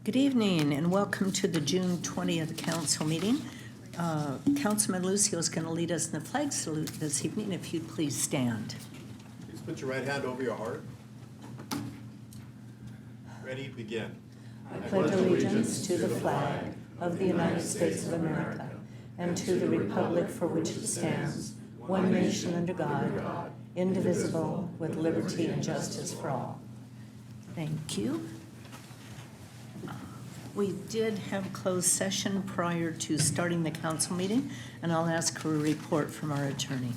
Good evening and welcome to the June 20th council meeting. Councilman Lucio is going to lead us in the flag salute this evening. If you'd please stand. Please put your right hand over your heart. Ready, begin. I pledge allegiance to the flag of the United States of America and to the republic for which it stands, one nation under God, indivisible, with liberty and justice for all. Thank you. We did have a closed session prior to starting the council meeting, and I'll ask for a report from our attorney.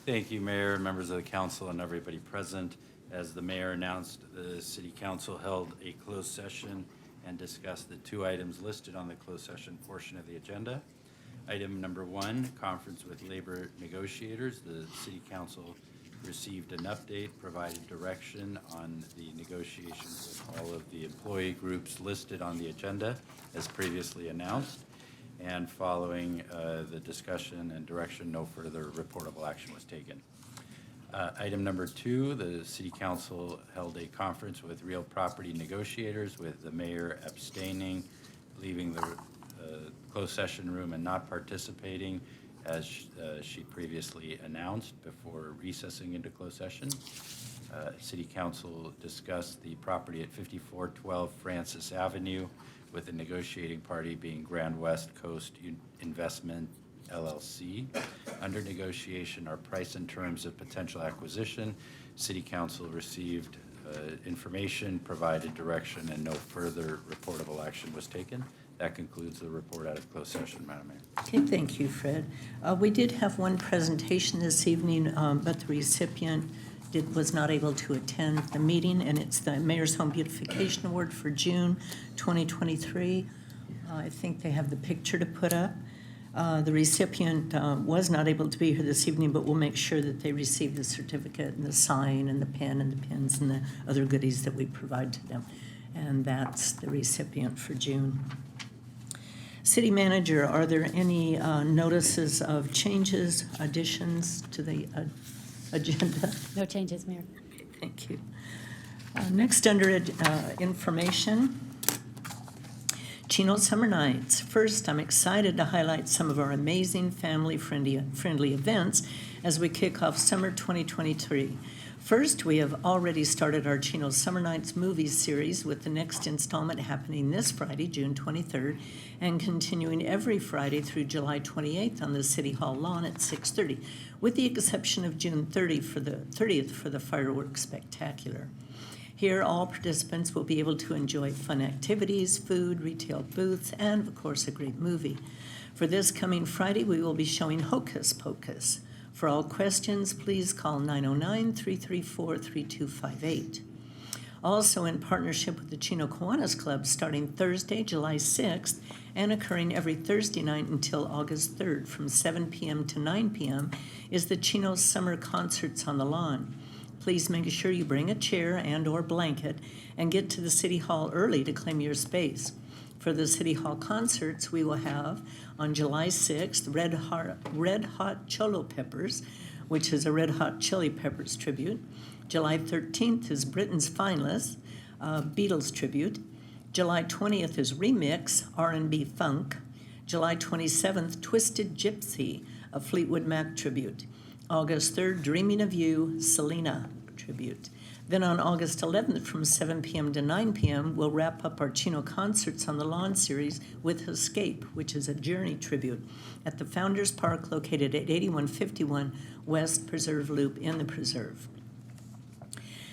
Thank you, Mayor, members of the council, and everybody present. As the mayor announced, the city council held a closed session and discussed the two items listed on the closed session portion of the agenda. Item number one, conference with labor negotiators. The city council received an update, provided direction on the negotiations with all of the employee groups listed on the agenda as previously announced. And following the discussion and direction, no further reportable action was taken. Item number two, the city council held a conference with real property negotiators with the mayor abstaining, leaving the closed session room and not participating as she previously announced before recessing into closed session. City council discussed the property at 5412 Francis Avenue with the negotiating party being Grand West Coast Investment LLC. Under negotiation are price and terms of potential acquisition. City council received information, provided direction, and no further reportable action was taken. That concludes the report out of closed session, Madam Mayor. Okay, thank you, Fred. We did have one presentation this evening, but the recipient was not able to attend the meeting, and it's the Mayor's Home Beautification Award for June 2023. I think they have the picture to put up. The recipient was not able to be here this evening, but we'll make sure that they receive the certificate and the sign and the pen and the pins and the other goodies that we provide to them. And that's the recipient for June. City Manager, are there any notices of changes, additions to the agenda? No changes, Mayor. Okay, thank you. Next, under information, Chino Summer Nights. First, I'm excited to highlight some of our amazing family-friendly events as we kick off summer 2023. First, we have already started our Chino Summer Nights movies series with the next installment happening this Friday, June 23rd, and continuing every Friday through July 28th on the City Hall lawn at 6:30, with the exception of June 30th for the fireworks spectacular. Here, all participants will be able to enjoy fun activities, food, retail booths, and, of course, a great movie. For this coming Friday, we will be showing Hocus Pocus. For all questions, please call 909-334-3258. Also, in partnership with the Chino Kiwanis Club, starting Thursday, July 6th, and occurring every Thursday night until August 3rd from 7 p.m. to 9 p.m., is the Chino Summer Concerts on the Lawn. Please make sure you bring a chair and or blanket and get to the City Hall early to claim your space. For the City Hall concerts, we will have on July 6th, Red Hot Cholo Peppers, which is a Red Hot Chili Peppers tribute. July 13th is Britain's Finest, Beatles tribute. July 20th is Remix, R&B Funk. July 27th, Twisted Gypsy, a Fleetwood Mac tribute. August 3rd, Dreaming of You, Selena tribute. Then on August 11th from 7 p.m. to 9 p.m., we'll wrap up our Chino Concerts on the Lawn series with Escape, which is a Journey tribute, at the Founders Park located at 8151 West Preserve Loop in the Preserve.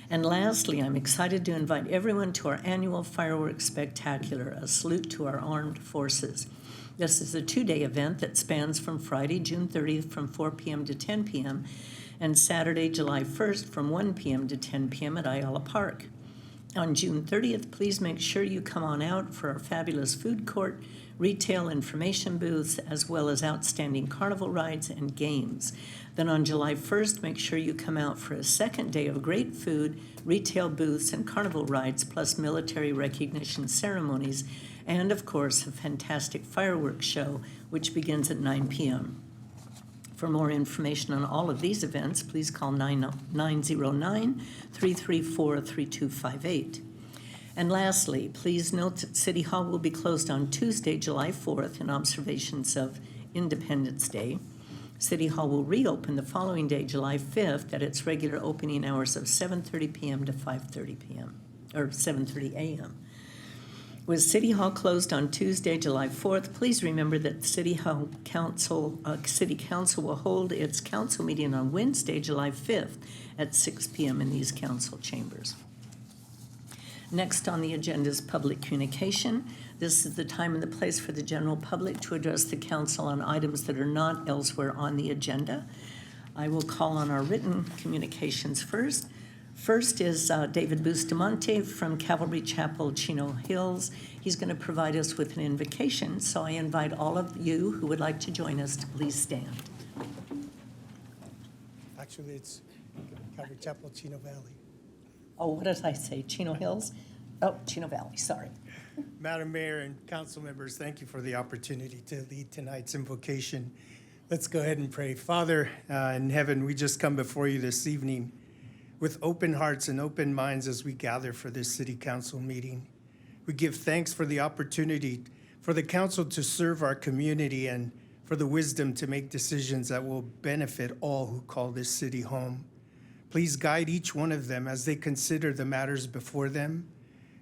And lastly, I'm excited to invite everyone to our annual fireworks spectacular, a salute to our armed forces. This is a two-day event that spans from Friday, June 30th from 4 p.m. to 10 p.m., and Saturday, July 1st from 1 p.m. to 10 p.m. at Ayala Park. On June 30th, please make sure you come on out for our fabulous food court, retail information booths, as well as outstanding carnival rides and games. Then on July 1st, make sure you come out for a second day of great food, retail booths, and carnival rides, plus military recognition ceremonies, and of course, a fantastic fireworks show, which begins at 9 p.m. For more information on all of these events, please call 909-334-3258. And lastly, please note that City Hall will be closed on Tuesday, July 4th, in observations of Independence Day. City Hall will reopen the following day, July 5th, at its regular opening hours of 7:30 p.m. to 5:30 p.m., or 7:30 a.m. With City Hall closed on Tuesday, July 4th, please remember that City Council will hold its council meeting on Wednesday, July 5th at 6 p.m. in these council chambers. Next on the agenda is public communication. This is the time and the place for the general public to address the council on items that are not elsewhere on the agenda. I will call on our written communications first. First is David Bustamante from Calvary Chapel, Chino Hills. He's going to provide us with an invocation, so I invite all of you who would like to join us to please stand. Actually, it's Calvary Chapel, Chino Valley. Oh, what did I say? Chino Hills? Oh, Chino Valley, sorry. Madam Mayor and council members, thank you for the opportunity to lead tonight's invocation. Let's go ahead and pray. Father in heaven, we just come before you this evening with open hearts and open minds as we gather for this city council meeting. We give thanks for the opportunity for the council to serve our community and for the wisdom to make decisions that will benefit all who call this city home. Please guide each one of them as they consider the matters before them.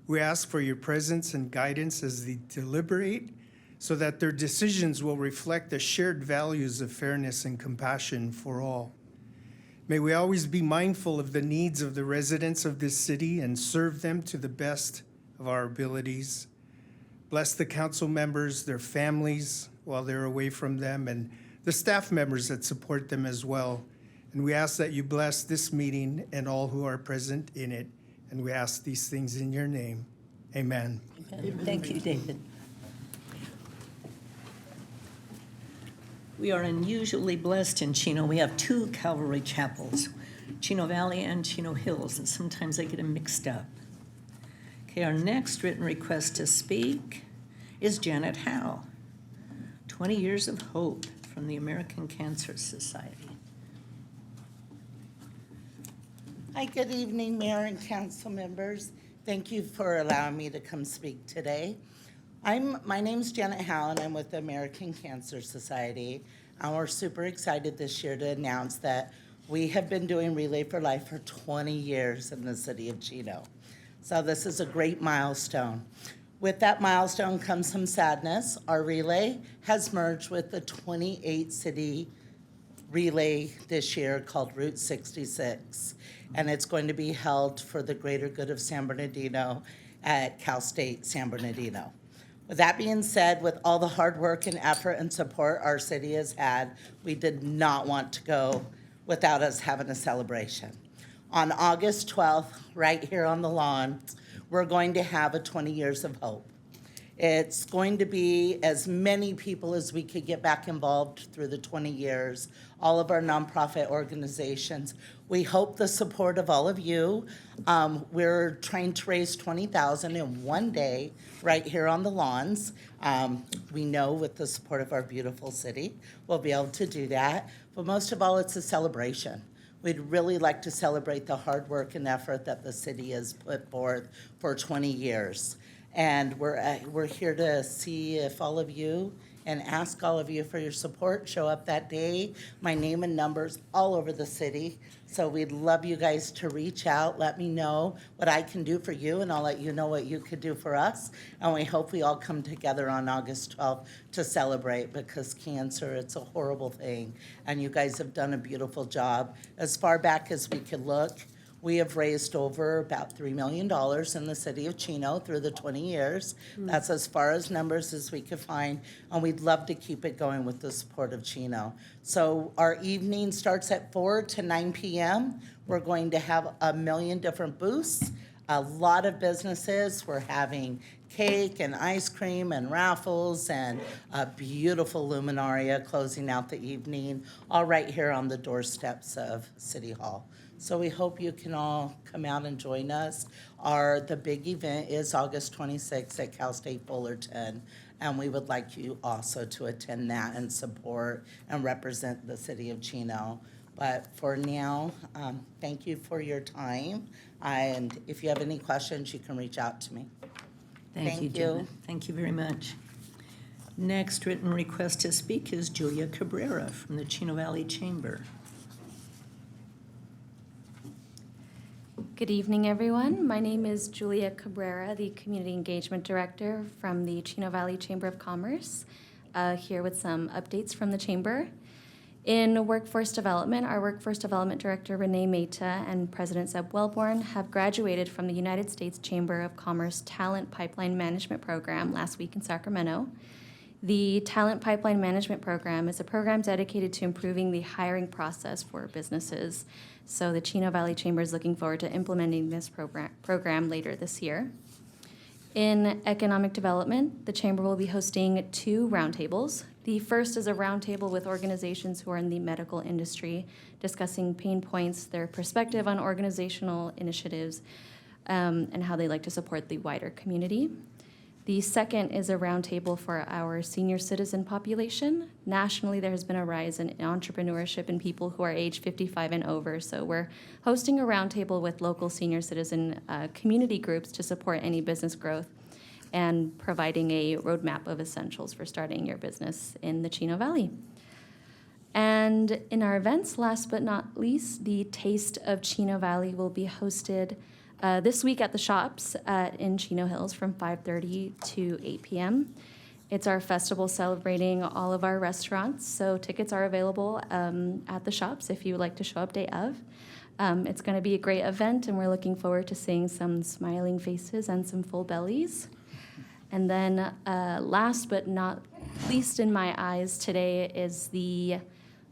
We ask for your presence and guidance as they deliberate so that their decisions will reflect the shared values of fairness and compassion for all. May we always be mindful of the needs of the residents of this city and serve them to the best of our abilities. Bless the council members, their families while they're away from them, and the staff members that support them as well. And we ask that you bless this meeting and all who are present in it. And we ask these things in your name. Amen. Thank you, David. We are unusually blessed in Chino. We have two Calvary chapels, Chino Valley and Chino Hills, and sometimes I get them mixed up. Okay, our next written request to speak is Janet Howe, 20 Years of Hope from the American Cancer Society. Hi, good evening, Mayor and council members. Thank you for allowing me to come speak today. My name's Janet Howe, and I'm with the American Cancer Society. And we're super excited this year to announce that we have been doing Relay for Life for 20 years in the city of Chino. So this is a great milestone. With that milestone comes some sadness. Our relay has merged with the 28 city relay this year called Route 66. And it's going to be held for the greater good of San Bernardino at Cal State San Bernardino. With that being said, with all the hard work and effort and support our city has had, we did not want to go without us having a celebration. On August 12th, right here on the lawn, we're going to have a 20 Years of Hope. It's going to be as many people as we could get back involved through the 20 years, all of our nonprofit organizations. We hope the support of all of you. We're trying to raise $20,000 in one day right here on the lawns. We know with the support of our beautiful city, we'll be able to do that. But most of all, it's a celebration. We'd really like to celebrate the hard work and effort that the city has put forth for 20 years. And we're here to see if all of you and ask all of you for your support. Show up that day. My name and numbers all over the city. So we'd love you guys to reach out. Let me know what I can do for you, and I'll let you know what you could do for us. And we hope we all come together on August 12th to celebrate, because cancer, it's a horrible thing. And you guys have done a beautiful job. As far back as we could look, we have raised over about $3 million in the city of Chino through the 20 years. That's as far as numbers as we could find, and we'd love to keep it going with the support of Chino. So our evening starts at 4 to 9 p.m. We're going to have 1 million different booths, a lot of businesses. We're having cake and ice cream and raffles and a beautiful luminaria closing out the evening, all right here on the doorsteps of City Hall. So we hope you can all come out and join us. The big event is August 26th at Cal State Fullerton, and we would like you also to attend that and support and represent the city of Chino. But for now, thank you for your time. And if you have any questions, you can reach out to me. Thank you, Thank Jenna. you. Thank you very much. Next written request to speak is Julia Cabrera from the Chino Valley Chamber. Good evening, everyone. My name is Julia Cabrera, the Community Engagement Director from the Chino Valley Chamber of Commerce, here with some updates from the Chamber. In workforce development, our Workforce Development Director, Renee Mehta, and President Zeb Wellborn have graduated from the United States Chamber of Commerce Talent Pipeline Management Program last week in Sacramento. The Talent Pipeline Management Program is a program dedicated to improving the hiring process for businesses. So the Chino Valley Chamber is looking forward to implementing this program later this year. In economic development, the Chamber will be hosting 2 roundtables. The first is a roundtable with organizations who are in the medical industry, discussing pain points, their perspective on organizational initiatives, and how they like to support the wider community. The second is a roundtable for our senior citizen population. Nationally, there has been a rise in entrepreneurship in people who are age 55 and over, so we're hosting a roundtable with local senior citizen community groups to support any business growth and providing a roadmap of essentials for starting your business in the Chino Valley. And in our events, last but not least, the Taste of Chino Valley will be hosted this week at the shops in Chino Hills from 5:30 to 8 p.m. It's our festival celebrating all of our restaurants, so tickets are available at the shops if you would like to show up day of. It's going to be a great event, and we're looking forward to seeing some smiling faces and some full bellies. And then last but not least in my eyes today is the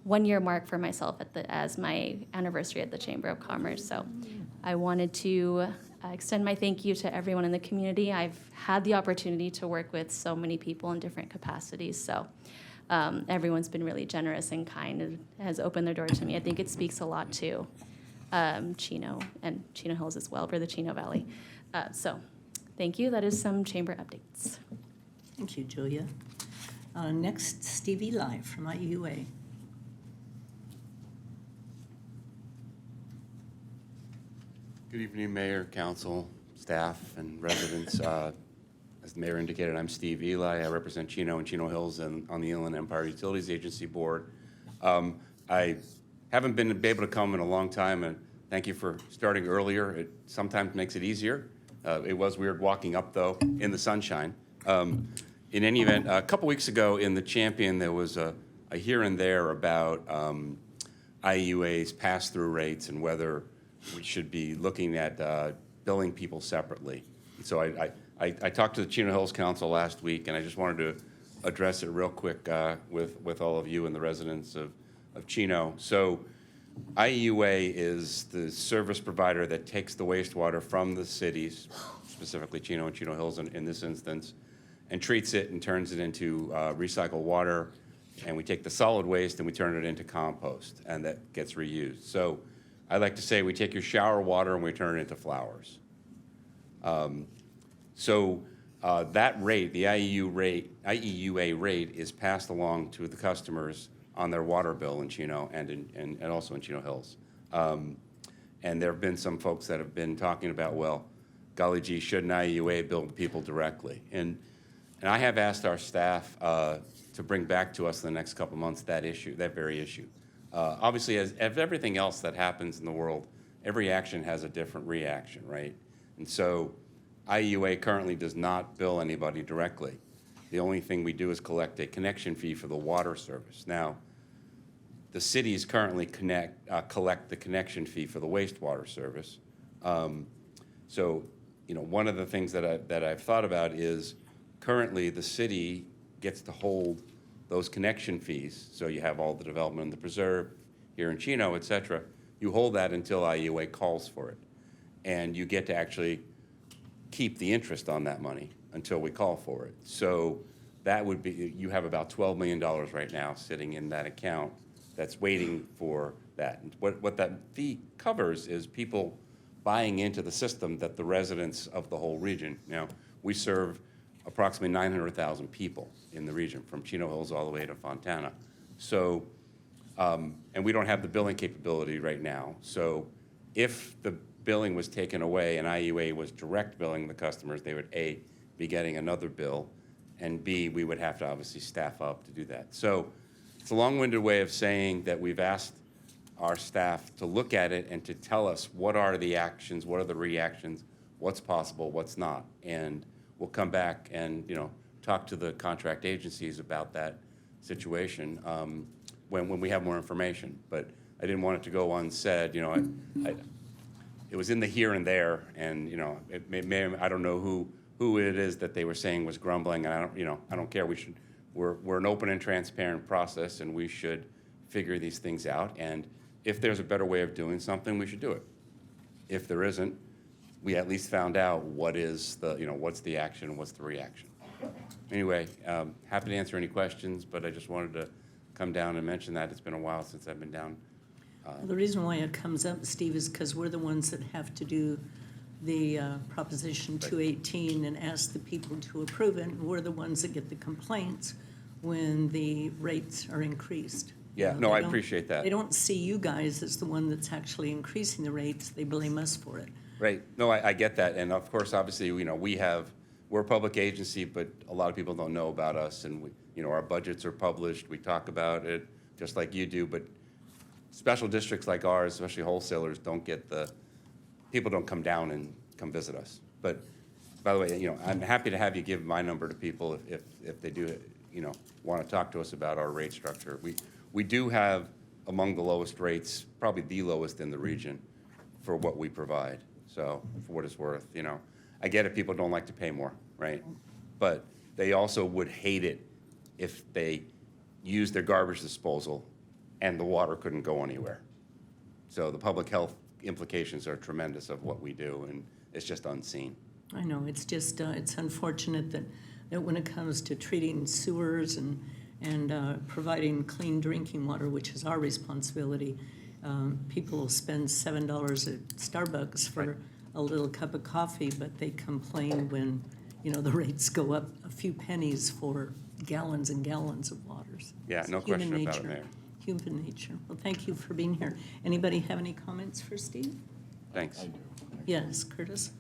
1-year mark for myself as my anniversary at the Chamber of Commerce. So I wanted to extend my thank you to everyone in the community. I've had the opportunity to work with so many people in different capacities. So everyone's been really generous and kind and has opened their door to me. I think it speaks a lot to Chino and Chino Hills as well for the Chino Valley. So thank you. That is some chamber updates. Thank you, Julia. Next, Steve Eli from IUA. Good evening, Mayor, Council, staff, and residents. As the Mayor indicated, I'm Steve Eli. I represent Chino and Chino Hills and on the Inland Empire Utilities Agency Board. I haven't been able to come in a long time, and thank you for starting earlier. It sometimes makes it easier. It was weird walking up, though, in the sunshine. In any event, a couple weeks ago in the Champion, there was a here and there about IUA's pass-through rates and whether we should be looking at billing people separately. So I talked to the Chino Hills Council last week, and I just wanted to address it real quick with all of you and the residents of Chino. So IUA is the service provider that takes the wastewater from the cities, specifically Chino and Chino Hills in this instance, and treats it and turns it into recycled water. And we take the solid waste and we turn it into compost, and that gets reused. So I like to say we take your shower water and we turn it into flowers. That rate, the IEUA rate, is passed along to the customers on their water bill in Chino and also in Chino Hills. And there have been some folks that have been talking about, well, golly gee, shouldn't IEUA bill people directly? And I have asked our staff to bring back to us in the next couple months that very issue. Obviously, as everything else that happens in the world, every action has a different reaction, right? And so IUA currently does not bill anybody directly. The only thing we do is collect a connection fee for the water service. Now, the cities currently collect the connection fee for the wastewater service. So, one of the things that I've thought about is currently the city gets to hold those connection fees. So you have all the development in the preserve here in Chino, et cetera. You hold that until IUA calls for it. And you get to actually keep the interest on that money until we call for it. So that would be, you have about $12 million right now sitting in that account that's waiting for that. And what that fee covers is people buying into the system that the residents of the whole region, we serve approximately 900,000 people in the region, from Chino Hills all the way to Fontana. So And we don't have the billing capability right now. So if the billing was taken away and IUA was direct billing the customers, they would, A, be getting another bill, and B, we would have to obviously staff up to do that. So it's a long-winded way of saying that we've asked our staff to look at it and to tell us what are the actions, what are the reactions, what's possible, what's not. And we'll come back and, talk to the contract agencies about that situation when we have more information. But I didn't want it to go unsaid. It was in the here and there, and I don't know who it is that they were saying was grumbling. And I don't care. We're an open and transparent process, and we should figure these things out. And if there's a better way of doing something, we should do it. If there isn't, we at least found out what's the action and what's the reaction. Anyway, happy to answer any questions, but I just wanted to come down and mention that. It's been a while since I've been down. The reason why it comes up, Steve, is because we're the ones that have to do the Proposition 218 and ask the people to approve it. And we're the ones that get the complaints when the rates are increased. Yeah, no, I appreciate that. They don't see you guys as the one that's actually increasing the rates. They blame us for it. Right. No, I get that. And of course, obviously, we're a public agency, but a lot of people don't know about us. And our budgets are published. We talk about it just like you do. But special districts like ours, especially wholesalers, people don't come down and come visit us. But by the way, I'm happy to have you give my number to people if they do, want to talk to us about our rate structure. We do have among the lowest rates, probably the lowest in the region for what we provide. So for what it's worth, I get it, people don't like to pay more, right? But they also would hate it if they used their garbage disposal and the water couldn't go anywhere. So the public health implications are tremendous of what we do, and it's just unseen. I know, it's just, it's unfortunate that when it comes to treating sewers and providing clean drinking water, which is our responsibility, people will spend $7 at Starbucks for a little cup of coffee, but they complain when, the rates go up a few pennies for gallons and gallons of waters. Yeah, no Human question about it, nature. Mayor. Human nature. Well, thank you for being here. Anybody have any comments for Steve? Thanks. Yes, Curtis?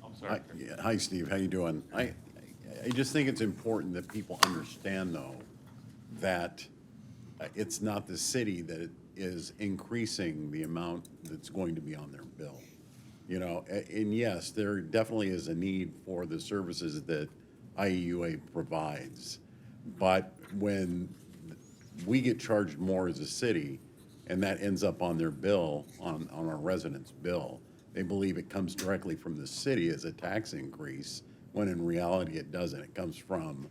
Hi, Steve, how you doing? I just think it's important that people understand, though, that it's not the city that is increasing the amount that's going to be on their bill. And yes, there definitely is a need for the services that IEUA provides. But when we get charged more as a city, and that ends up on their bill, on our residents' bill, they believe it comes directly from the city as a tax increase, when in reality it doesn't. It comes from,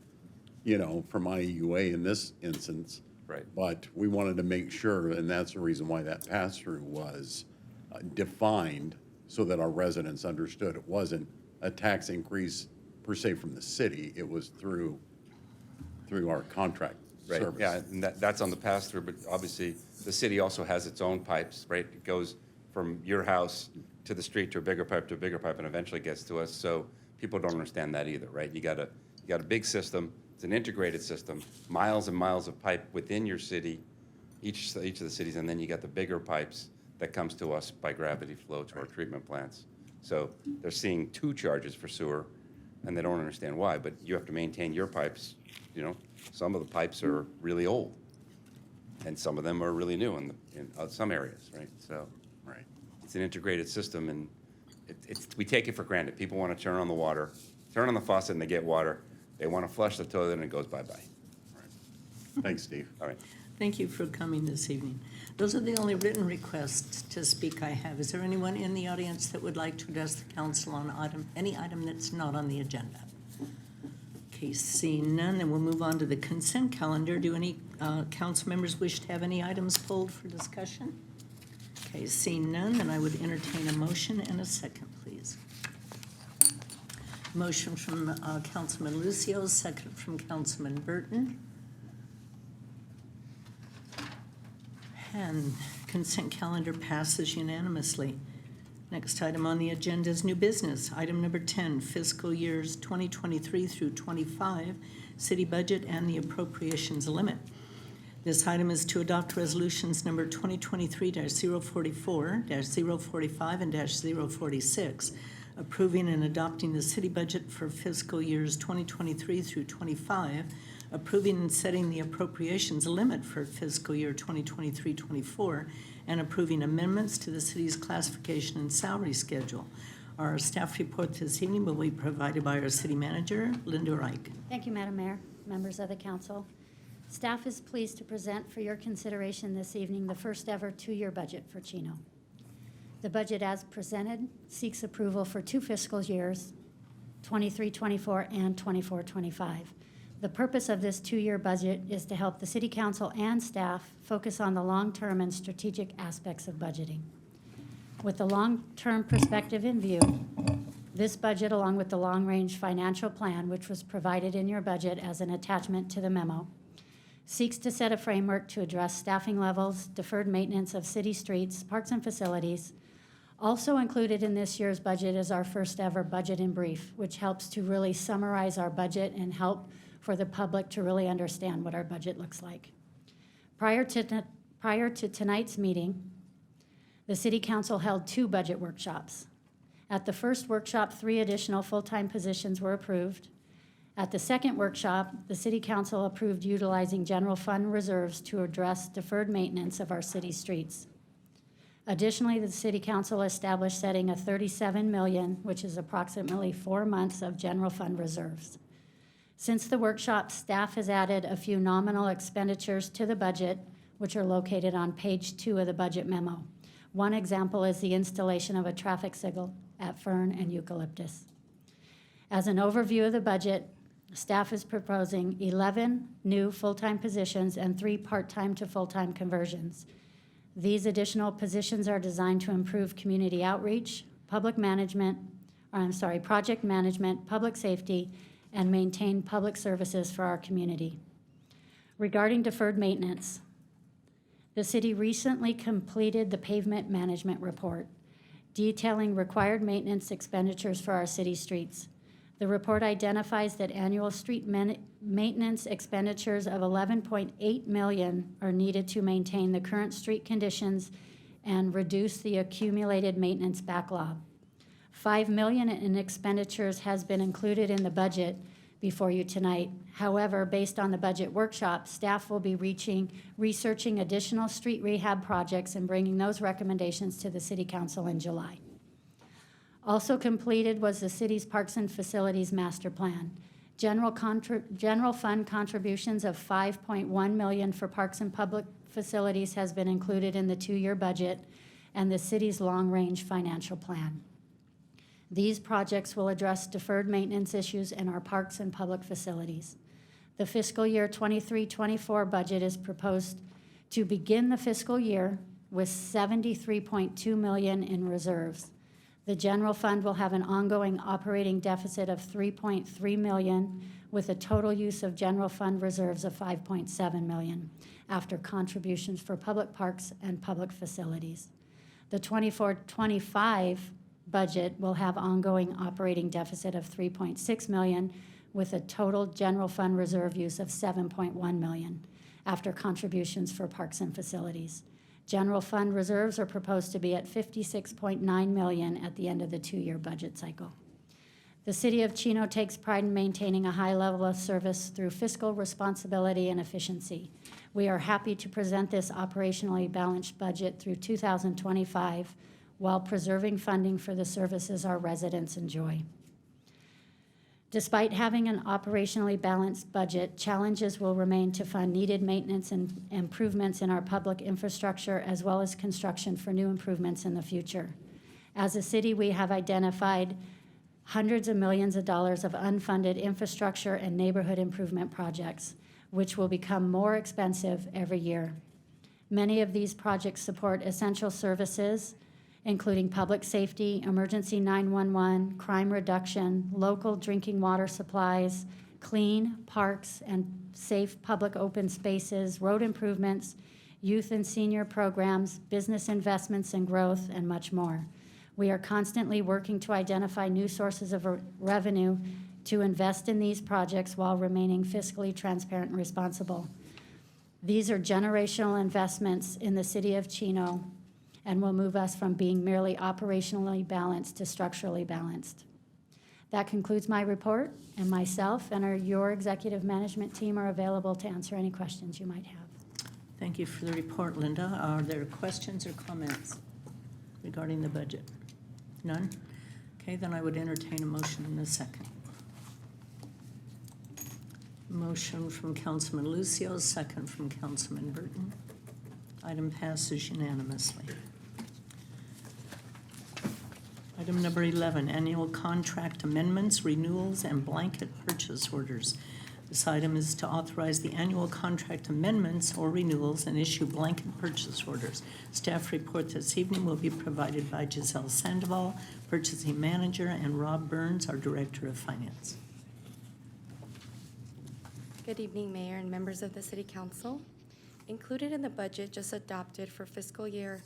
from IEUA in this instance. Right. But we wanted to make sure, and that's the reason why that pass-through was defined, so that our residents understood it wasn't a tax increase per se from the city. It was through our contract Right, service. yeah, and that's on the pass-through, but obviously, the city also has its own pipes, right? It goes from your house to the street to a bigger pipe, and eventually gets to us, so people don't understand that either, right? You got a big system, it's an integrated system, miles and miles of pipe within your city, each of the cities, and then you got the bigger pipes that comes to us by gravity flow to our treatment plants. So they're seeing two charges for sewer, and they don't understand why, but you have to maintain your pipes. Some of the pipes are really old, and some of them are really new in some areas, right? So Right. it's an integrated system, and we take it for granted. People want to turn on the faucet, and they get water. They want to flush the toilet, and it goes bye-bye. Thanks, Steve. All right. Thank you for coming this evening. Those are the only written requests to speak I have. Is there anyone in the audience that would like to address the council on any item that's not on the agenda? Okay, seeing none, then we'll move on to the consent calendar. Do any council members wish to have any items pulled for discussion? Okay, seeing none, then I would entertain a motion and a second, please. Motion from Councilman Lucio, second from Councilman Burton. And consent calendar passes unanimously. Next item on the agenda is new business. Item number 10, fiscal years 2023 through 25, city budget and the appropriations limit. This item is to adopt resolutions number 2023-044, -045, and -046, approving and adopting the city budget for fiscal years 2023 through 25, approving and setting the appropriations limit for fiscal year 2023-24, and approving amendments to the city's classification and salary schedule. Our staff report this evening will be provided by our city manager, Linda Reich. Thank you, Madam Mayor, members of the council. Staff is pleased to present for your consideration this evening the first ever two-year budget for Chino. The budget as presented seeks approval for 2 fiscal years, 23-24 and 24-25. The purpose of this two-year budget is to help the city council and staff focus on the long-term and strategic aspects of budgeting. With the long-term perspective in view, this budget, along with the long-range financial plan, which was provided in your budget as an attachment to the memo, seeks to set a framework to address staffing levels, deferred maintenance of city streets, parks and facilities. Also included in this year's budget is our first ever budget in brief, which helps to really summarize our budget and help for the public to really understand what our budget looks like. Prior to tonight's meeting, the City Council held 2 budget workshops. At the first workshop, 3 additional full-time positions were approved. At the second workshop, the City Council approved utilizing general fund reserves to address deferred maintenance of our city streets. Additionally, the City Council established setting a $37 million, which is approximately 4 months of general fund reserves. Since the workshop, staff has added a few nominal expenditures to the budget, which are located on page 2 of the budget memo. One example is the installation of a traffic signal at Fern and Eucalyptus. As an overview of the budget, staff is proposing 11 new full-time positions and 3 part-time to full-time conversions. These additional positions are designed to improve community outreach, project management, public safety, and maintain public services for our community. Regarding deferred maintenance, the city recently completed the pavement management report, detailing required maintenance expenditures for our city streets. The report identifies that annual street maintenance expenditures of $11.8 million are needed to maintain the current street conditions and reduce the accumulated maintenance backlog. $5 million in expenditures has been included in the budget before you tonight. However, based on the budget workshop, staff will be researching additional street rehab projects and bringing those recommendations to the City Council in July. Also completed was the city's Parks and Facilities Master Plan. General fund contributions of $5.1 million for parks and public facilities has been included in the 2-year budget and the city's long-range financial plan. These projects will address deferred maintenance issues in our parks and public facilities. The fiscal year 23-24 budget is proposed to begin the fiscal year with $73.2 million in reserves. The general fund will have an ongoing operating deficit of $3.3 million with a total use of general fund reserves of $5.7 million after contributions for public parks and public facilities. The 24-25 budget will have ongoing operating deficit of $3.6 million with a total general fund reserve use of $7.1 million after contributions for parks and facilities. General fund reserves are proposed to be at $56.9 million at the end of the 2-year budget cycle. The City of Chino takes pride in maintaining a high level of service through fiscal responsibility and efficiency. We are happy to present this operationally balanced budget through 2025 while preserving funding for the services our residents enjoy. Despite having an operationally balanced budget, challenges will remain to fund needed maintenance and improvements in our public infrastructure, as well as construction for new improvements in the future. As a city, we have identified hundreds of millions of dollars of unfunded infrastructure and neighborhood improvement projects, which will become more expensive every year. Many of these projects support essential services, including public safety, emergency 911, crime reduction, local drinking water supplies, clean parks and safe public open spaces, road improvements, youth and senior programs, business investments and growth, and much more. We are constantly working to identify new sources of revenue to invest in these projects while remaining fiscally transparent and responsible. These are generational investments in the city of Chino and will move us from being merely operationally balanced to structurally balanced. That concludes my report, and myself and your executive management team are available to answer any questions you might have. Thank you for the report, Linda. Are there questions or comments regarding the budget? None? Okay, then I would entertain a motion in a second. Motion from Councilman Lucio, second from Councilman Burton. Item passes unanimously. Item number 11, annual contract amendments, renewals, and blanket purchase orders. This item is to authorize the annual contract amendments or renewals and issue blanket purchase orders. Staff report this evening will be provided by Giselle Sandoval, Purchasing Manager, and Rob Burns, our Director of Finance. Good evening, Mayor and members of the City Council. Included in the budget just adopted for fiscal year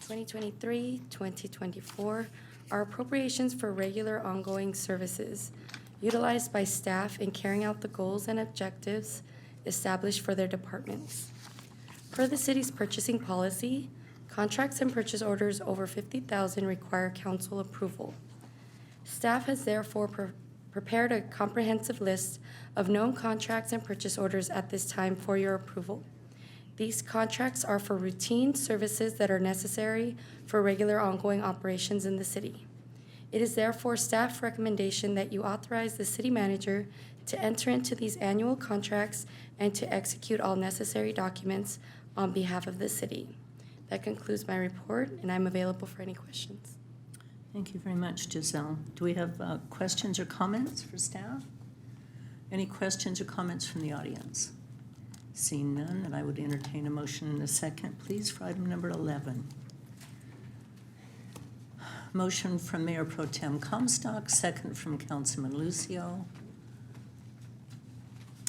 2023-2024 are appropriations for regular ongoing services utilized by staff in carrying out the goals and objectives established for their departments. Per the city's purchasing policy, contracts and purchase orders over $50,000 require council approval. Staff has therefore prepared a comprehensive list of known contracts and purchase orders at this time for your approval. These contracts are for routine services that are necessary for regular ongoing operations in the city. It is therefore staff recommendation that you authorize the city manager to enter into these annual contracts and to execute all necessary documents on behalf of the city. That concludes my report, and I'm available for any questions. Thank you very much, Giselle. Do we have questions or comments for staff? Any questions or comments from the audience? Seeing none, then I would entertain a motion in a second, please, for item number 11. Motion from Mayor Pro Tem Comstock, second from Councilman Lucio.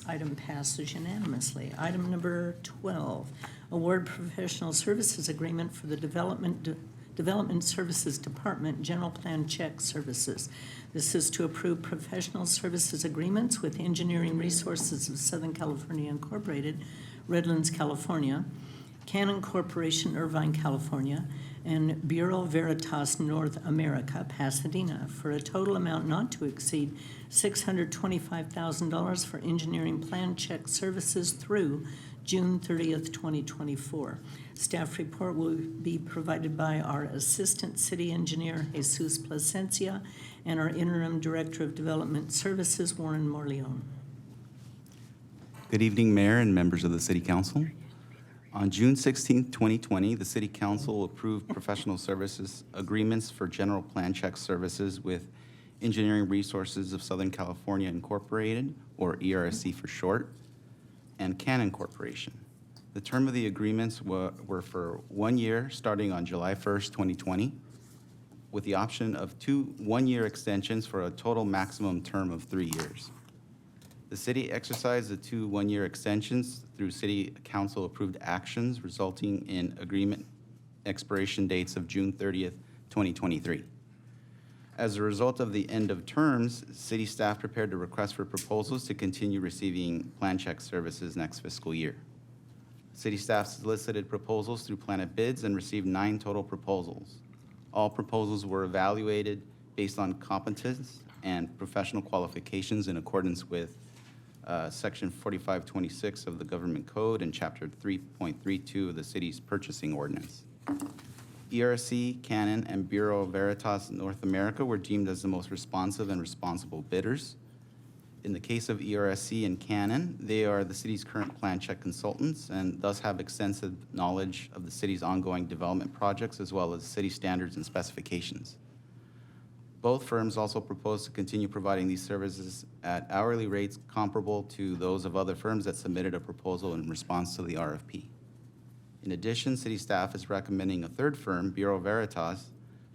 Item passes unanimously. Item number 12, award professional services agreement for the Development Services Department General Plan Check Services. This is to approve professional services agreements with Engineering Resources of Southern California Incorporated, Redlands, California, Canon Corporation, Irvine, California, and Bureau Veritas North America, Pasadena, for a total amount not to exceed $625,000 for engineering plan check services through June 30th, 2024. Staff report will be provided by our Assistant City Engineer, Jesus Plasencia, and our Interim Director of Development Services, Warren Morleone. Good evening, Mayor and members of the City Council. On June 16, 2020, the City Council approved professional services agreements for general plan check services with Engineering Resources of Southern California Incorporated, or ERSC for short, and Canon Corporation. The term of the agreements were for 1 year, starting on July 1st, 2020, with the option of 2 one-year extensions for a total maximum term of 3 years. The city exercised the 2 one-year extensions through City Council approved actions, resulting in agreement expiration dates of June 30th, 2023. As a result of the end of terms, city staff prepared a request for proposals to continue receiving plan check services next fiscal year. City staff solicited proposals through Planet Bids and received 9 total proposals. All proposals were evaluated based on competence and professional qualifications in accordance with Section 4526 of the Government Code and Chapter 3.32 of the city's purchasing ordinance. ERC, Canon, and Bureau Veritas North America were deemed as the most responsive and responsible bidders. In the case of ERC and Canon, they are the city's current plan check consultants and thus have extensive knowledge of the city's ongoing development projects as well as city standards and specifications. Both firms also propose to continue providing these services at hourly rates comparable to those of other firms that submitted a proposal in response to the RFP. In addition, city staff is recommending a third firm, Bureau Veritas,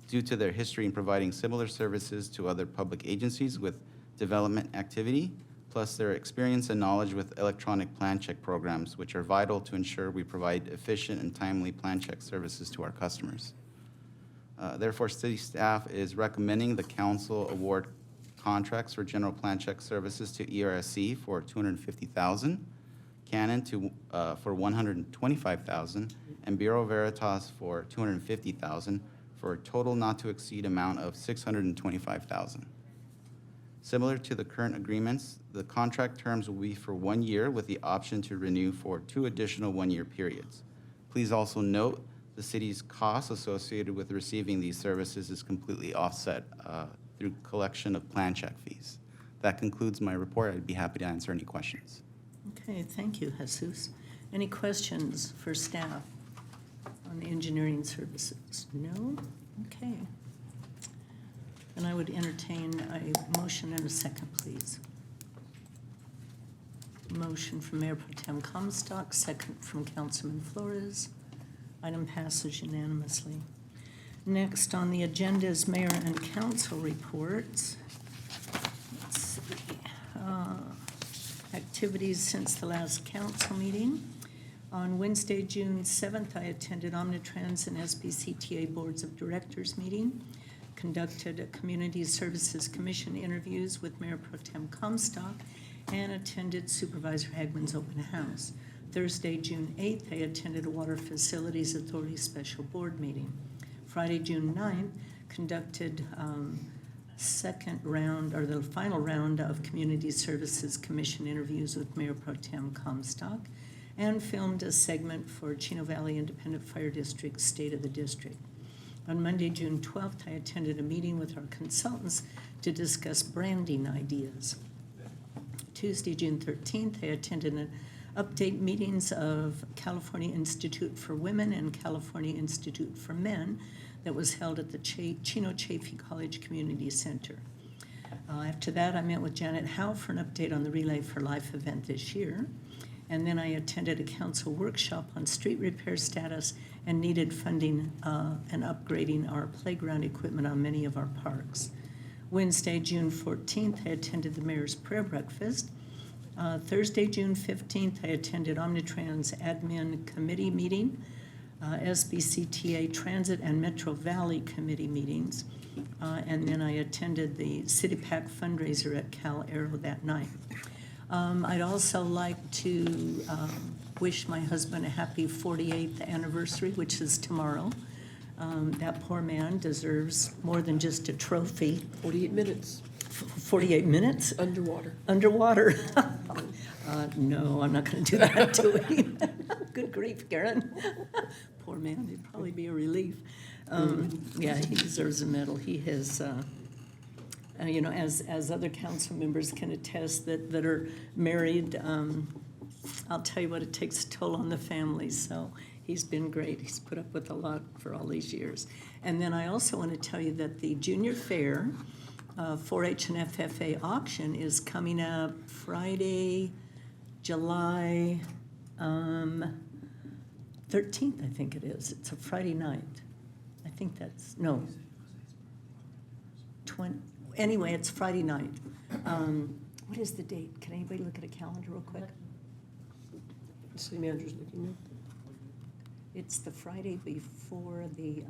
due to their history in providing similar services to other public agencies with development activity, plus their experience and knowledge with electronic plan check programs, which are vital to ensure we provide efficient and timely plan check services to our customers. Therefore, city staff is recommending the council award contracts for general plan check services to ERSC for $250,000, Buchanan for $125,000, and Bureau Veritas for $250,000, for a total not to exceed amount of $625,000. Similar to the current agreements, the contract terms will be for 1 year with the option to renew for 2 additional one-year periods. Please also note the city's costs associated with receiving these services is completely offset through collection of plan check fees. That concludes my report. I'd be happy to answer any questions. Okay, thank you, Jesus. Any questions for staff on the engineering services? No? Okay. And I would entertain a motion and a second, please. Motion from Mayor Pro Tem Comstock, second from Councilman Flores. Item passes unanimously. Next on the agenda is mayor and council reports. Let's see. Activities since the last council meeting. On Wednesday, June 7th, I attended Omnitrans and SBCTA Boards of Directors meeting, conducted a Community Services Commission interviews with Mayor Pro Tem Comstock, and attended Supervisor Hagman's open house. Thursday, June 8th, I attended a Water Facilities Authority Special Board meeting. Friday, June 9th, conducted second round, or the final round of Community Services Commission interviews with Mayor Pro Tem Comstock, and filmed a segment for Chino Valley Independent Fire District, State of the District. On Monday, June 12th, I attended a meeting with our consultants to discuss branding ideas. Tuesday, June 13th, I attended an update meetings of California Institute for Women and California Institute for Men that was held at the Chino Chaffee College Community Center. After that, I met with Janet Howe for an update on the Relay for Life event this year. And then I attended a council workshop on street repair status and needed funding and upgrading our playground equipment on many of our parks. Wednesday, June 14th, I attended the mayor's prayer breakfast. Thursday, June 15th, I attended Omnitrans Admin Committee meeting, SBCTA Transit and Metro Valley Committee meetings, and then I attended the City Pack fundraiser at Cal Aero that night. I'd also like to wish my husband a happy 48th anniversary, which is tomorrow. That poor man deserves more than just a trophy. 48 minutes 48 minutes? underwater. Underwater? No, I'm not going to do that to him. Good grief, Karen. Poor man, it'd probably be a relief. Yeah, he deserves a medal. He has, as other council members can attest that are married, I'll tell you what, it takes a toll on the family. So he's been great. He's put up with a lot for all these years. And then I also want to tell you that the Junior Fair 4-H and FFA auction is coming up Friday, July 13th, I think it is. It's a Friday night. I think that's, no. Anyway, it's Friday night. What is the date? Can anybody look at a calendar real quick? The city manager's looking now. It's the Friday before the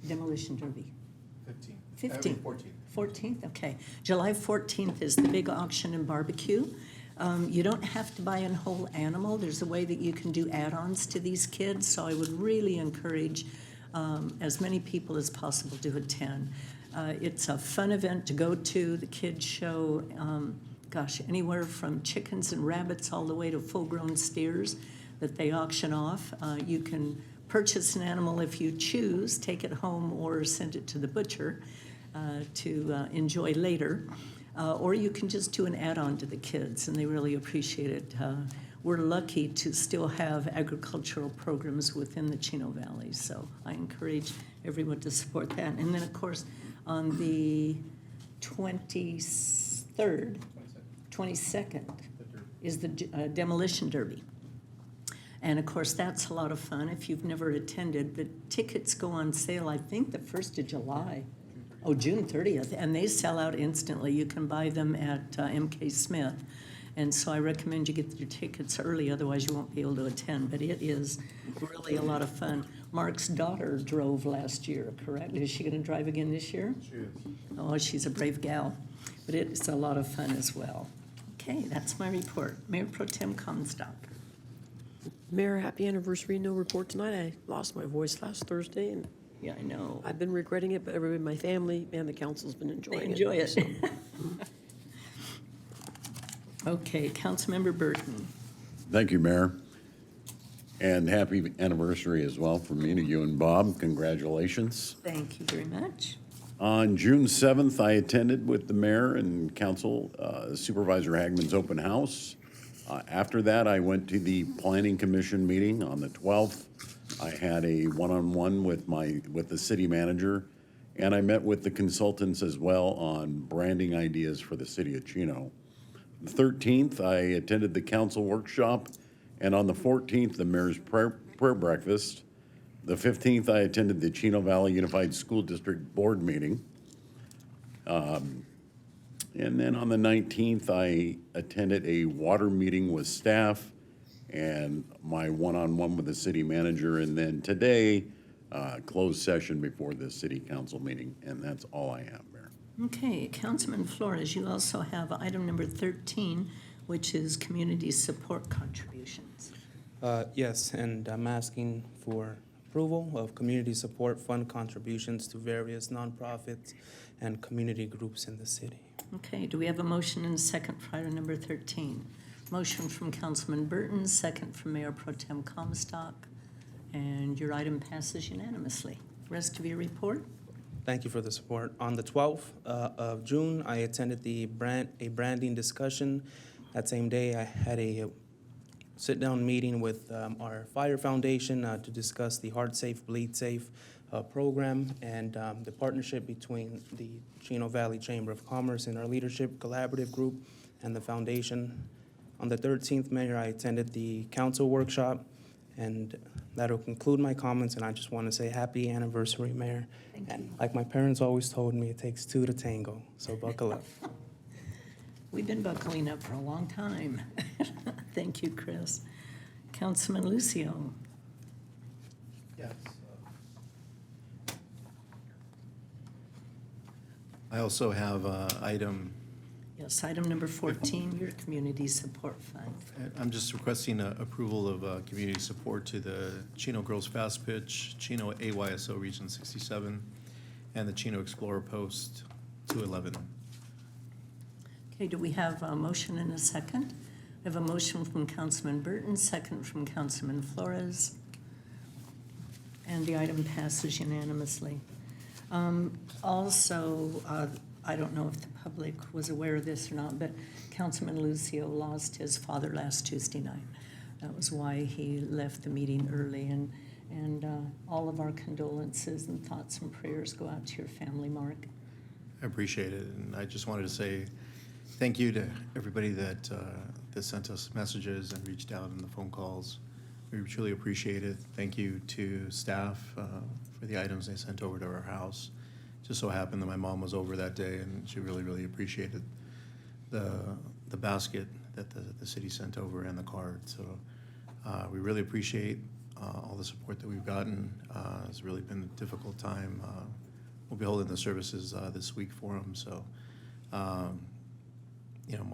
demolition derby. 15th. 14th, okay. July 14th is the big auction and barbecue. You don't have to buy a whole animal. There's a way that you can do add-ons to these kids, so I would really encourage as many people as possible to attend. It's a fun event to go to. The kids show, anywhere from chickens and rabbits all the way to full-grown steers that they auction off. You can purchase an animal if you choose, take it home or send it to the butcher to enjoy later. Or you can just do an add-on to the kids, and they really appreciate it. We're lucky to still have agricultural programs within the Chino Valley, so I encourage everyone to support that. And then, of course, on the 22nd is the demolition derby. And of course, that's a lot of fun if you've never attended. The tickets go on sale, I think, the 1st of July. Oh, June 30th, and they sell out instantly. You can buy them at MK Smith. And so I recommend you get your tickets early, otherwise you won't be able to attend. But it is really a lot of fun. Mark's daughter drove last year, correct? Is she going to drive again this year? She is. Oh, she's a brave gal. But it's a lot of fun as well. Okay, that's my report. Mayor Pro Tem Comstock. Mayor, happy anniversary. No report tonight. I lost my voice last Thursday, and Yeah, I know. I've been regretting it, but everybody, my family and the council's been enjoying it. Enjoy it. so. Okay, Councilmember Burton. Thank you, Mayor. And happy anniversary as well from me to you and Bob. Congratulations. Thank you very much. On June 7th, I attended with the mayor and council Supervisor Hagman's open house. After that, I went to the Planning Commission meeting on the 12th. I had a one-on-one with the city manager, and I met with the consultants as well on branding ideas for the city of Chino. The 13th, I attended the council workshop, and on the 14th, the mayor's prayer breakfast. The 15th, I attended the Chino Valley Unified School District Board meeting. And then on the 19th, I attended a water meeting with staff and my one-on-one with the city manager. And then today, closed session before the city council meeting. And that's all I have, Mayor. Okay, Councilman Flores, you also have item number 13, which is community support contributions. Yes, and I'm asking for approval of community support fund contributions to various nonprofits and community groups in the city. Okay, do we have a motion and a second for item number 13? Motion from Councilman Burton, second from Mayor Pro Tem Comstock, and your item passes unanimously. Rest of your report? Thank you for the support. On the 12th of June, I attended a branding discussion. That same day, I had a sit-down meeting with our fire foundation to discuss the Heart Safe, Bleed Safe program and the partnership between the Chino Valley Chamber of Commerce and our leadership collaborative group and the foundation. On the 13th, Mayor, I attended the council workshop, and that'll conclude my comments, and I just want to say happy anniversary, Mayor. And like my parents always told me, it takes two to tango, so buckle up. We've been buckling up for a long time. Thank you, Chris. Councilman Lucio. Yes. I also have item, Yes, item number 14, your community support fund. I'm just requesting approval of community support to the Chino Girls Fast Pitch, Chino AYSO Region 67, and the Chino Explorer Post 211. Okay, do we have a motion and a second? We have a motion from Councilman Burton, second from Councilman Flores, and the item passes unanimously. Also, I don't know if the public was aware of this or not, but Councilman Lucio lost his father last Tuesday night. That was why he left the meeting early, and all of our condolences and thoughts and prayers go out to your family, Mark. I appreciate it, and I just wanted to say thank you to everybody that sent us messages and reached out on the phone calls. We truly appreciate it. Thank you to staff for the items they sent over to our house. Just so happened that my mom was over that day, and she really, really appreciated the basket that the city sent over and the card. So we really appreciate all the support that we've gotten. It's really been a difficult time. We'll be holding the services this week for them. So, you know,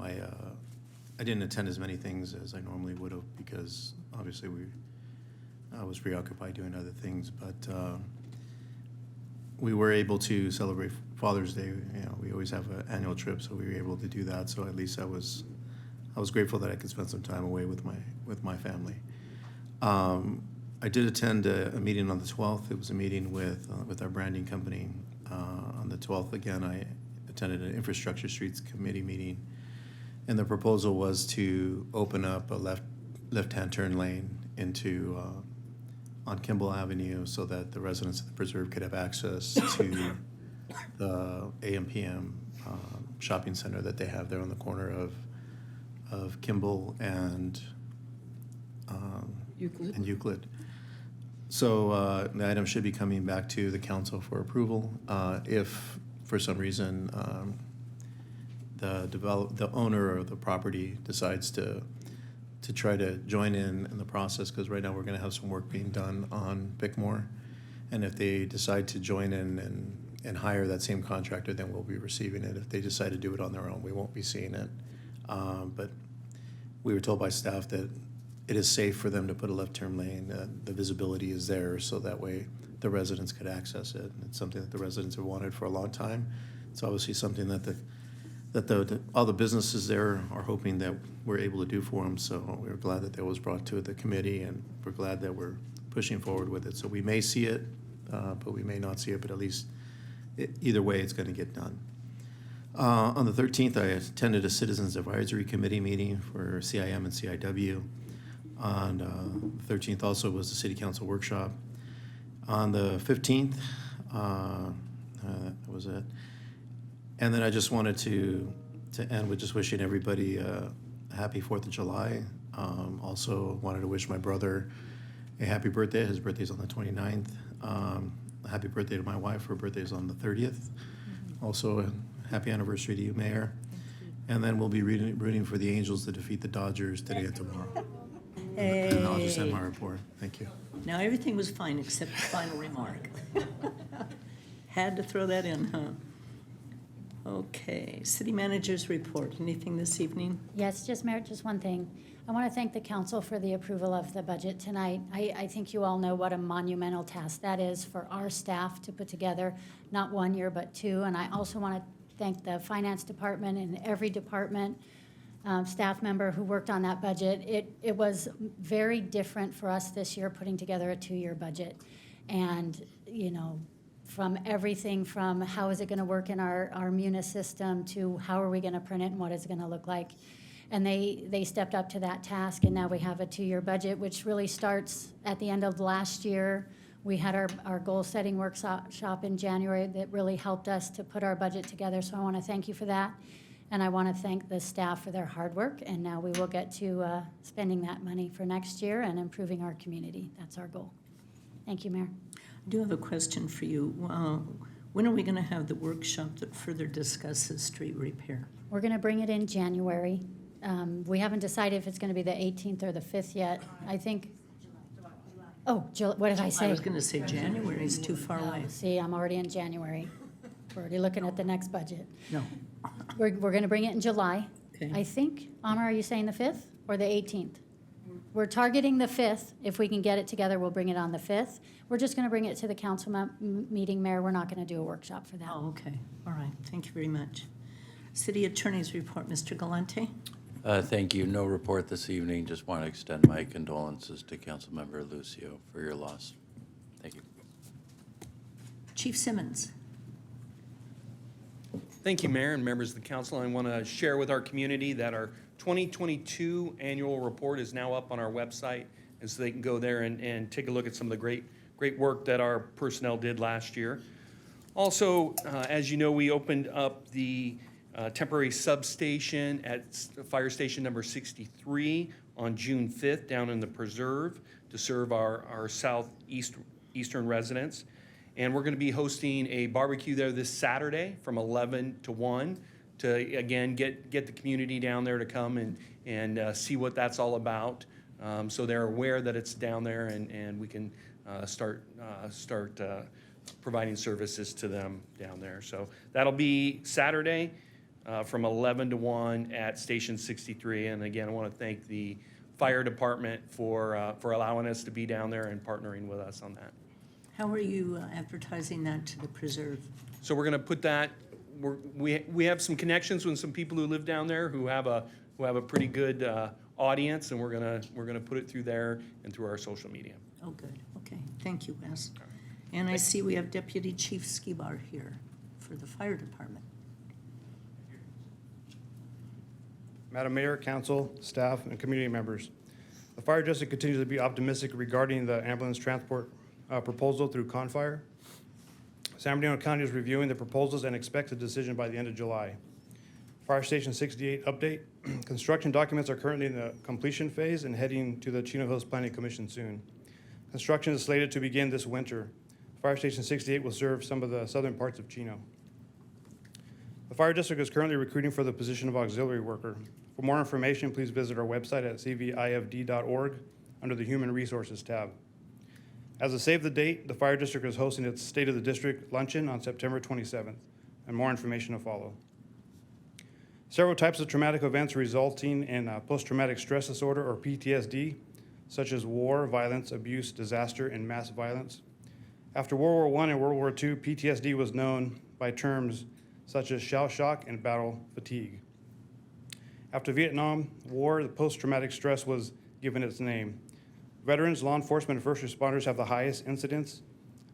I didn't attend as many things as I normally would have because obviously I was preoccupied doing other things. But we were able to celebrate Father's Day. You know, we always have an annual trip, so we were able to do that. So at least I was grateful that I could spend some time away with my family. I did attend a meeting on the 12th. It was a meeting with our branding company. On the 12th, again, I attended an Infrastructure Streets Committee meeting, and the proposal was to open up a left-hand turn lane into on Kimball Avenue so that the residents of the preserve could have access to the AM/PM shopping center that they have there on the corner of Kimball and Euclid. So the item should be coming back to the council for approval. If for some reason the owner of the property decides to try to join in the process, because right now we're going to have some work being done on Bickmore, and if they decide to join in and hire that same contractor, then we'll be receiving it. If they decide to do it on their own, we won't be seeing it. But we were told by staff that it is safe for them to put a left turn lane. The visibility is there, so that way the residents could access it. It's something that the residents have wanted for a long time. It's obviously something that all the businesses there are hoping that we're able to do for them. So we're glad that that was brought to the committee, and we're glad that we're pushing forward with it. So we may see it, but we may not see it, but at least either way, it's going to get done. On the 13th, I attended a Citizens Advisory Committee meeting for CIM and CIW. On the 13th also was the City Council workshop. On the 15th, that was it. And then I just wanted to end with just wishing everybody a happy 4th of July. Also wanted to wish my brother a happy birthday. His birthday's on the 29th. A happy birthday to my wife. Her birthday is on the 30th. Also, a happy anniversary to you, Mayor. And then we'll be rooting for the Angels to defeat the Dodgers today and tomorrow. And I'll just end my report. Thank you. Now, everything was fine except the final remark. Had to throw that in, huh? Okay, city manager's report. Anything this evening? Yes, just Mayor, just one thing. I want to thank the council for the approval of the budget tonight. I think you all know what a monumental task that is for our staff to put together, not 1 year, but 2. And I also want to thank the finance department and every department staff member who worked on that budget. It was very different for us this year, putting together a 2-year budget. And, you know, from everything from how is it going to work in our Munis system to how are we going to print it and what is it going to look like. And they stepped up to that task, and now we have a 2-year budget, which really starts at the end of last year. We had our goal-setting workshop in January that really helped us to put our budget together, so I want to thank you for that. And I want to thank the staff for their hard work, and now we will get to spending that money for next year and improving our community. That's our goal. Thank you, Mayor. I do have a question for you. When are we going to have the workshop that further discusses street repair? We're going to bring it in January. We haven't decided if it's going to be the 18th or the 5th yet. I think, what did I say? I was going to say January is too far away. See, I'm already in January. We're already looking at the next budget. No. We're going to bring it in July. Okay. I think, Amar, are you saying the 5th or the 18th? We're targeting the 5th. If we can get it together, we'll bring it on the 5th. We're just going to bring it to the council meeting, Mayor. We're not going to do a workshop for that. Oh, okay. All right. Thank you very much. City Attorney's report, Mr. Galante. Thank you. No report this evening. Just want to extend my condolences to Councilmember Lucio for your loss. Thank you. Chief Simmons. Thank you, Mayor and members of the council. I want to share with our community that our 2022 annual report is now up on our website, and so they can go there and take a look at some of the great work that our personnel did last year. Also, as you know, we opened up the temporary substation at fire station number 63 on June 5th down in the preserve to serve our southeastern residents. And we're going to be hosting a barbecue there this Saturday from 11 to 1 to, again, get the community down there to come and see what that's all about. So they're aware that it's down there, and we can start providing services to them down there. So that'll be Saturday from 11 to 1 at Station 63. And again, I want to thank the fire department for allowing us to be down there and partnering with us on that. How are you advertising that to the preserve? So we're going to put that. We have some connections with some people who live down there who have a pretty good audience, and we're gonna put it through there and through our social media. Oh, good. Okay. Thank you, Wes. And I see we have Deputy Chief Skibar here for the fire department. Madam Mayor, council, staff, and community members. The fire district continues to be optimistic regarding the ambulance transport proposal through Confire. San Bernardino County is reviewing the proposals and expects a decision by the end of July. Fire Station 68 update. Construction documents are currently in the completion phase and heading to the Chino Hills Planning Commission soon. Construction is slated to begin this winter. Fire Station 68 will serve some of the southern parts of Chino. The fire district is currently recruiting for the position of auxiliary worker. For more information, please visit our website at cvifd.org under the Human Resources tab. As a save the date, the fire district is hosting its State of the District luncheon on September 27th, and more information to follow. Several types of traumatic events resulting in post-traumatic stress disorder, or PTSD, such as war, violence, abuse, disaster, and mass violence. After World War I and World War II, PTSD was known by terms such as shell shock and battle fatigue. After Vietnam War, the post-traumatic stress was given its name. Veterans, law enforcement, and first responders have the highest incidence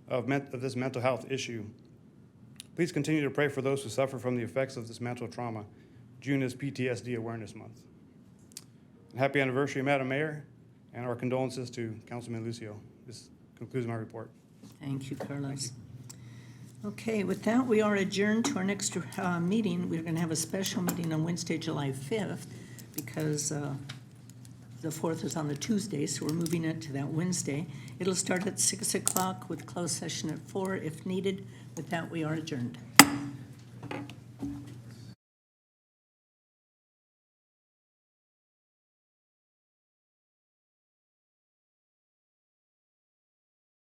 of this mental health issue. Please continue to pray for those who suffer from the effects of this mental trauma. June is PTSD Awareness Month. And happy anniversary, Madam Mayor, and our condolences to Councilman Lucio. This concludes my report. Thank you, Carlos. Okay, with that, we are adjourned to our next meeting. We're going to have a special meeting on Wednesday, July 5th, because the 4th is on the Tuesday, so we're moving it to that Wednesday. It'll start at 6 o'clock with closed session at 4 if needed. With that, we are adjourned.